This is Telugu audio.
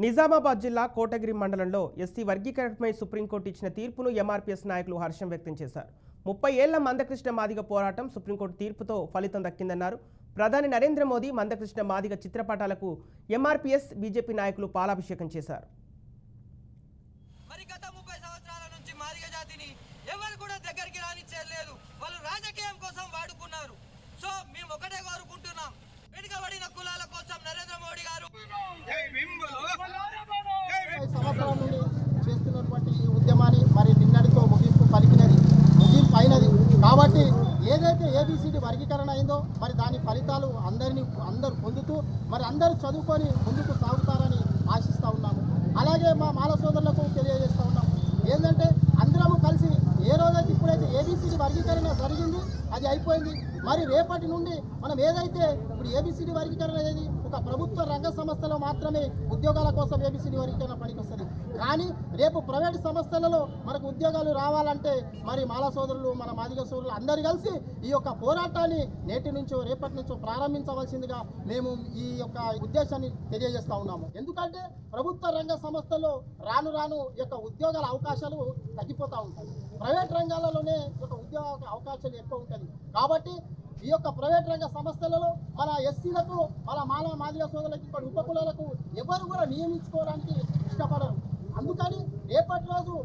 నిజామాబాద్ జిల్లా కోటగిరి మండలంలో ఎస్సీ వర్గీకరణపై సుప్రీంకోర్టు ఇచ్చిన తీర్పును ఎంఆర్పీఎస్ నాయకులు హర్షం వ్యక్తం చేశారు. 30 ఏళ్ల మందకృష్ణ మాదిగ పోరాటం సుప్రీంకోర్టు తీర్పుతో ఫలితం దక్కిందన్నారు. ప్రధాని నరేంద్ర మోదీ మందకృష్ణ మాదిగ చిత్రపటాలకు ఎంఆర్పీఎస్ బీజేపీ నాయకులు పాలాభిషేకం చేశారు. సంవత్సరాల నుండి చేస్తున్నటువంటి ఈ ఉద్యమాన్ని మరి నిన్నటితో ముగింపు అయినది కాబట్టి ఏదైతే ఏబిసిడి వర్గీకరణ అయిందో మరి దాని ఫలితాలు అందరూ పొందుతూ మరి అందరూ చదువుకొని ముందుకు సాగుతారని ఆశిస్తూ ఉన్నాము. అలాగే మా మాల సోదరులకు తెలియజేస్తూ ఉన్నాము ఏంటంటే అందరము కలిసి ఏ రోజైతే ఇప్పుడైతే ఏబిసిడి వర్గీకరణ జరిగింది అది అయిపోయింది. మరి రేపటి నుండి మనం ఏదైతే ఇప్పుడు ఏబిసిడి వర్గీకరణ అనేది ఒక ప్రభుత్వ రంగ సంస్థలో మాత్రమే ఉద్యోగాల కోసం ఏబిసిడి వర్గీకరణ పనికొస్తుంది. కానీ రేపు ప్రైవేటు సంస్థలలో మనకు ఉద్యోగాలు రావాలంటే మరి మాల సోదరులు మన మాదిగ సోదరులు అందరూ కలిసి ఈ యొక్క పోరాటాన్ని నేటి నుంచో రేపటి నుంచో ప్రారంభించవలసిందిగా మేము ఈ యొక్క ఉద్దేశాన్ని తెలియజేస్తా ఉన్నాము. ఎందుకంటే ప్రభుత్వ రంగ సంస్థల్లో రాను రాను యొక్క ఉద్యోగాల అవకాశాలు తగ్గిపోతూ ఉంటాయి. ప్రైవేట్ రంగాలలోనే ఒక ఉద్యోగ అవకాశాలు ఎక్కువ ఉంటుంది. కాబట్టి ఈ యొక్క ప్రైవేట్ రంగ సంస్థలలో మన ఎస్సీలకు మన మాదిగ సోదరులకు ఇక్కడ ఉపకులాలకు ఎవరు కూడా నియమించుకోవడానికి ఇష్టపడరు. అందుకని రేపటి రోజు